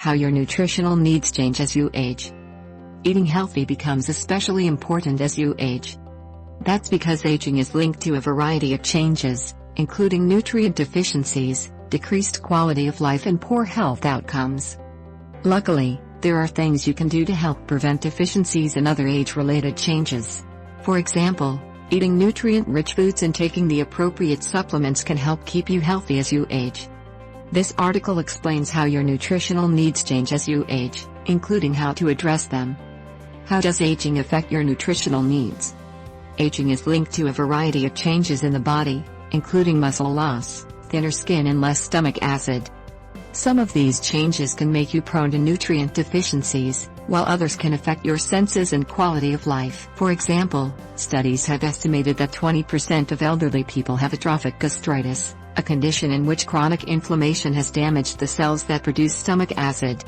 How your nutritional needs change as you age. Eating healthy becomes especially important as you age. That's because aging is linked to a variety of changes, including nutrient deficiencies, decreased quality of life and poor health outcomes. Luckily, there are things you can do to help prevent deficiencies and other age-related changes. For example, eating nutrient-rich foods and taking the appropriate supplements can help keep you healthy as you age. This article explains how your nutritional needs change as you age, including how to address them. How does aging affect your nutritional needs? Aging is linked to a variety of changes in the body, including muscle loss, thinner skin and less stomach acid. Some of these changes can make you prone to nutrient deficiencies, while others can affect your senses and quality of life. For example, studies have estimated that 20% of elderly people have atrophic gastritis, a condition in which chronic inflammation has damaged the cells that produce stomach acid.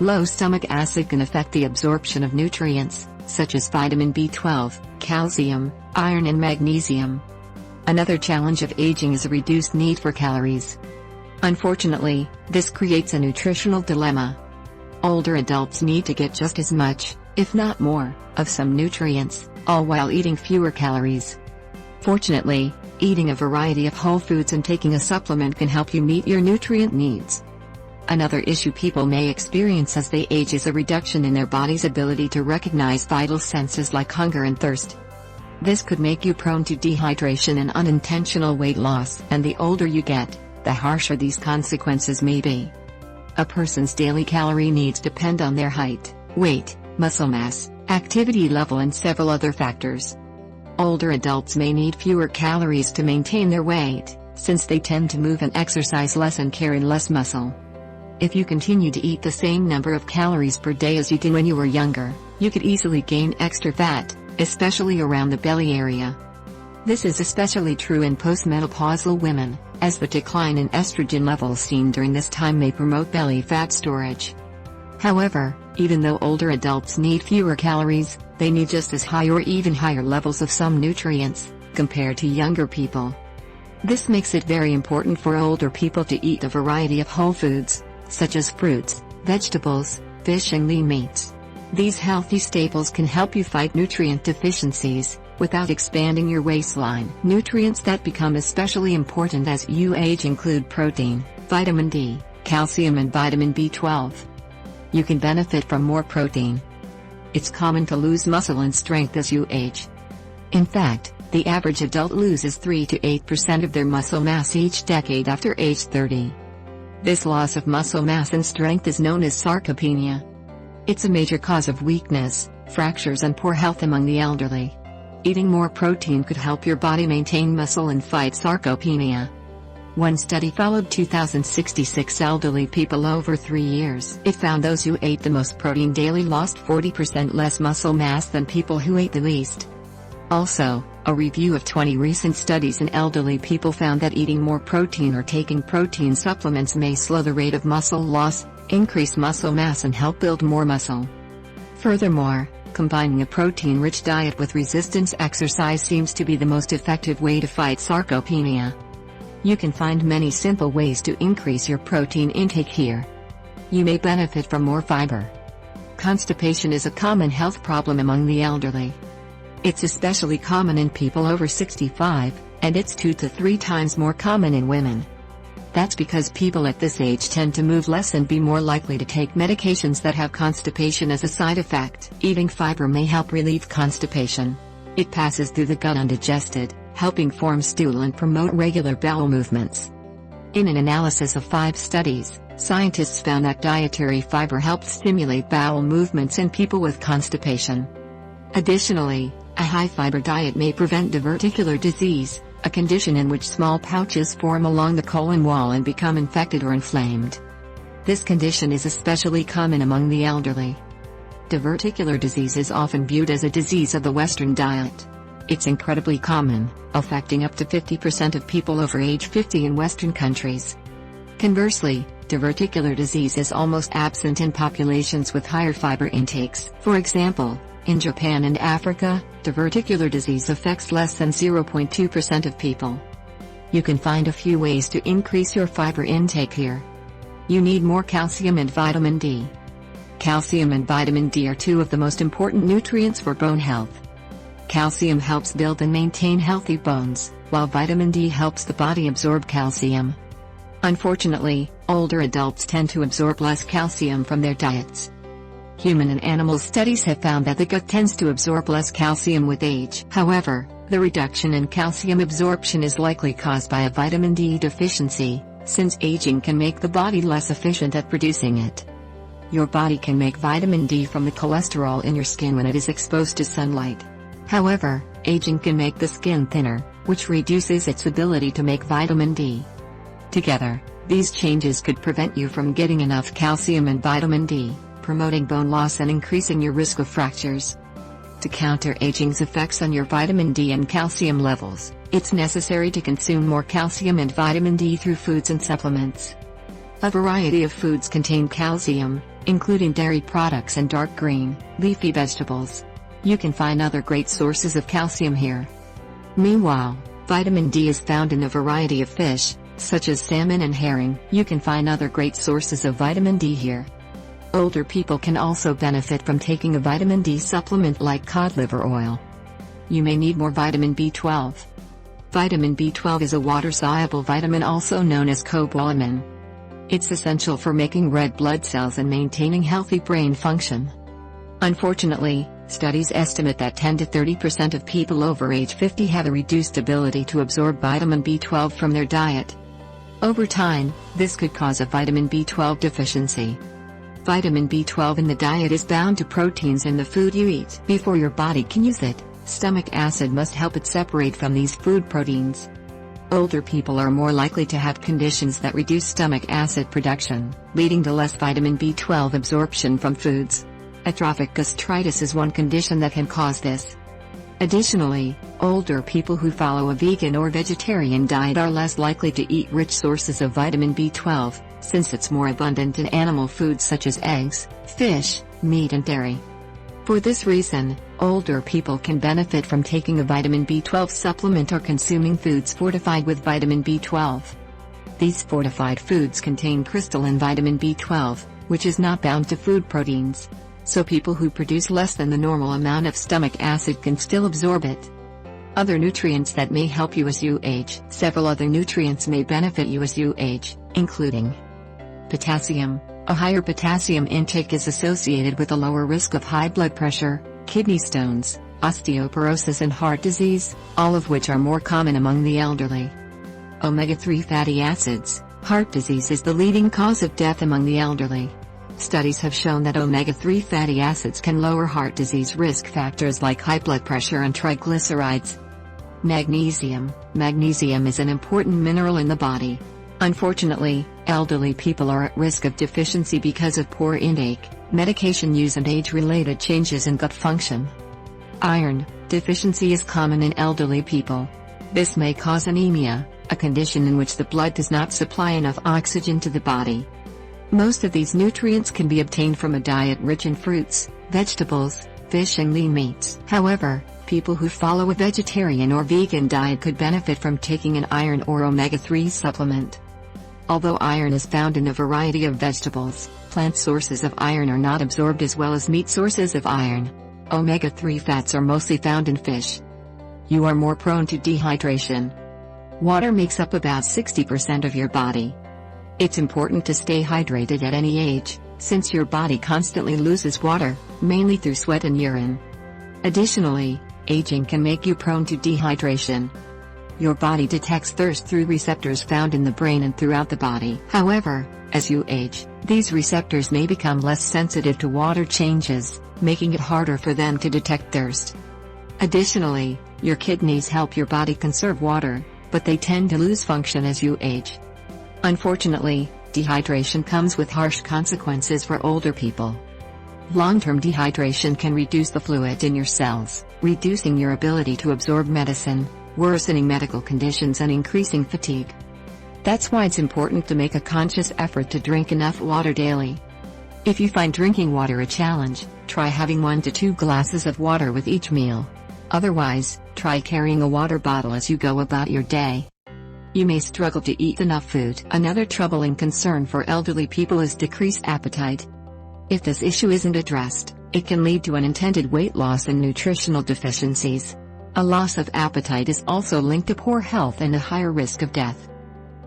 Low stomach acid can affect the absorption of nutrients, such as vitamin B12, calcium, iron and magnesium. Another challenge of aging is a reduced need for calories. Unfortunately, this creates a nutritional dilemma. Older adults need to get just as much, if not more, of some nutrients, all while eating fewer calories. Fortunately, eating a variety of whole foods and taking a supplement can help you meet your nutrient needs. Another issue people may experience as they age is a reduction in their body's ability to recognize vital senses like hunger and thirst. This could make you prone to dehydration and unintentional weight loss, and the older you get, the harsher these consequences may be. A person's daily calorie needs depend on their height, weight, muscle mass, activity level and several other factors. Older adults may need fewer calories to maintain their weight, since they tend to move and exercise less and carry less muscle. If you continue to eat the same number of calories per day as you did when you were younger, you could easily gain extra fat, especially around the belly area. This is especially true in postmenopausal women, as the decline in estrogen levels seen during this time may promote belly fat storage. However, even though older adults need fewer calories, they need just as high or even higher levels of some nutrients, compared to younger people. This makes it very important for older people to eat a variety of whole foods, such as fruits, vegetables, fish and lean meats. These healthy staples can help you fight nutrient deficiencies, without expanding your waistline. Nutrients that become especially important as you age include protein, vitamin D, calcium and vitamin B12. You can benefit from more protein. It's common to lose muscle and strength as you age. In fact, the average adult loses 3 to 8% of their muscle mass each decade after age 30. This loss of muscle mass and strength is known as sarcopenia. It's a major cause of weakness, fractures and poor health among the elderly. Eating more protein could help your body maintain muscle and fight sarcopenia. One study followed 2,066 elderly people over 3 years. It found those who ate the most protein daily lost 40% less muscle mass than people who ate the least. Also, a review of 20 recent studies in elderly people found that eating more protein or taking protein supplements may slow the rate of muscle loss, increase muscle mass and help build more muscle. Furthermore, combining a protein-rich diet with resistance exercise seems to be the most effective way to fight sarcopenia. You can find many simple ways to increase your protein intake here. You may benefit from more fiber. Constipation is a common health problem among the elderly. It's especially common in people over 65, and it's 2 to 3 times more common in women. That's because people at this age tend to move less and be more likely to take medications that have constipation as a side effect. Eating fiber may help relieve constipation. It passes through the gut undigested, helping form stool and promote regular bowel movements. In an analysis of 5 studies, scientists found that dietary fiber helped stimulate bowel movements in people with constipation. Additionally, a high-fiber diet may prevent diverticular disease, a condition in which small pouches form along the colon wall and become infected or inflamed. This condition is especially common among the elderly. Diverticular disease is often viewed as a disease of the Western diet. It's incredibly common, affecting up to 50% of people over age 50 in Western countries. Conversely, diverticular disease is almost absent in populations with higher fiber intakes. For example, in Japan and Africa, diverticular disease affects less than 0.2% of people. You can find a few ways to increase your fiber intake here. You need more calcium and vitamin D. Calcium and vitamin D are two of the most important nutrients for bone health. Calcium helps build and maintain healthy bones, while vitamin D helps the body absorb calcium. Unfortunately, older adults tend to absorb less calcium from their diets. Human and animal studies have found that the gut tends to absorb less calcium with age. However, the reduction in calcium absorption is likely caused by a vitamin D deficiency, since aging can make the body less efficient at producing it. Your body can make vitamin D from the cholesterol in your skin when it is exposed to sunlight. However, aging can make the skin thinner, which reduces its ability to make vitamin D. Together, these changes could prevent you from getting enough calcium and vitamin D, promoting bone loss and increasing your risk of fractures. To counter aging's effects on your vitamin D and calcium levels, it's necessary to consume more calcium and vitamin D through foods and supplements. A variety of foods contain calcium, including dairy products and dark green, leafy vegetables. You can find other great sources of calcium here. Meanwhile, vitamin D is found in a variety of fish, such as salmon and herring. You can find other great sources of vitamin D here. Older people can also benefit from taking a vitamin D supplement like cod liver oil. You may need more vitamin B12. Vitamin B12 is a water-soluble vitamin also known as cobalamin. It's essential for making red blood cells and maintaining healthy brain function. Unfortunately, studies estimate that 10 to 30% of people over age 50 have a reduced ability to absorb vitamin B12 from their diet. Over time, this could cause a vitamin B12 deficiency. Vitamin B12 in the diet is bound to proteins in the food you eat. Before your body can use it, stomach acid must help it separate from these food proteins. Older people are more likely to have conditions that reduce stomach acid production, leading to less vitamin B12 absorption from foods. Atrophic gastritis is one condition that can cause this. Additionally, older people who follow a vegan or vegetarian diet are less likely to eat rich sources of vitamin B12, since it's more abundant in animal foods such as eggs, fish, meat and dairy. For this reason, older people can benefit from taking a vitamin B12 supplement or consuming foods fortified with vitamin B12. These fortified foods contain crystalline vitamin B12, which is not bound to food proteins. So people who produce less than the normal amount of stomach acid can still absorb it. Other nutrients that may help you as you age. Several other nutrients may benefit you as you age, including potassium. A higher potassium intake is associated with a lower risk of high blood pressure, kidney stones, osteoporosis and heart disease, all of which are more common among the elderly. Omega-3 fatty acids. Heart disease is the leading cause of death among the elderly. Studies have shown that omega-3 fatty acids can lower heart disease risk factors like high blood pressure and triglycerides. Magnesium. Magnesium is an important mineral in the body. Unfortunately, elderly people are at risk of deficiency because of poor intake, medication use and age-related changes in gut function. Iron. Deficiency is common in elderly people. This may cause anemia, a condition in which the blood does not supply enough oxygen to the body. Most of these nutrients can be obtained from a diet rich in fruits, vegetables, fish and lean meats. However, people who follow a vegetarian or vegan diet could benefit from taking an iron or omega-3 supplement. Although iron is found in a variety of vegetables, plant sources of iron are not absorbed as well as meat sources of iron. Omega-3 fats are mostly found in fish. You are more prone to dehydration. Water makes up about 60% of your body. It's important to stay hydrated at any age, since your body constantly loses water, mainly through sweat and urine. Additionally, aging can make you prone to dehydration. Your body detects thirst through receptors found in the brain and throughout the body. However, as you age, these receptors may become less sensitive to water changes, making it harder for them to detect thirst. Additionally, your kidneys help your body conserve water, but they tend to lose function as you age. Unfortunately, dehydration comes with harsh consequences for older people. Long-term dehydration can reduce the fluid in your cells, reducing your ability to absorb medicine, worsening medical conditions and increasing fatigue. That's why it's important to make a conscious effort to drink enough water daily. If you find drinking water a challenge, try having 1 to 2 glasses of water with each meal. Otherwise, try carrying a water bottle as you go about your day. You may struggle to eat enough food. Another troubling concern for elderly people is decreased appetite. If this issue isn't addressed, it can lead to unintended weight loss and nutritional deficiencies. A loss of appetite is also linked to poor health and a higher risk of death.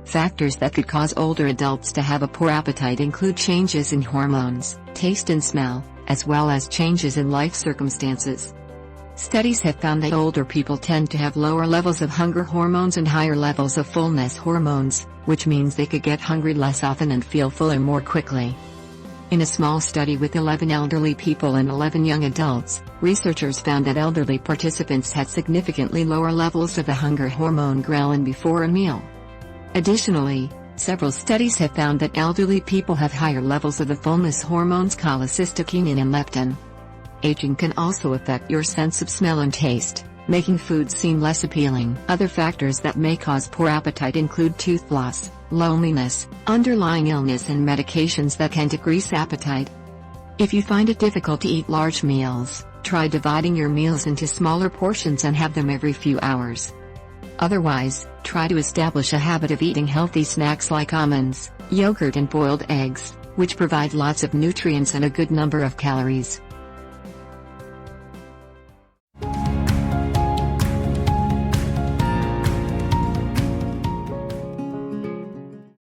Factors that could cause older adults to have a poor appetite include changes in hormones, taste and smell, as well as changes in life circumstances. Studies have found that older people tend to have lower levels of hunger hormones and higher levels of fullness hormones, which means they could get hungry less often and feel fuller more quickly. In a small study with 11 elderly people and 11 young adults, researchers found that elderly participants had significantly lower levels of the hunger hormone ghrelin before a meal. Additionally, several studies have found that elderly people have higher levels of the fullness hormones cholecystokinin and leptin. Aging can also affect your sense of smell and taste, making food seem less appealing. Other factors that may cause poor appetite include tooth loss, loneliness, underlying illness and medications that can decrease appetite. If you find it difficult to eat large meals, try dividing your meals into smaller portions and have them every few hours. Otherwise, try to establish a habit of eating healthy snacks like almonds, yogurt and boiled eggs, which provide lots of nutrients and a good number of calories.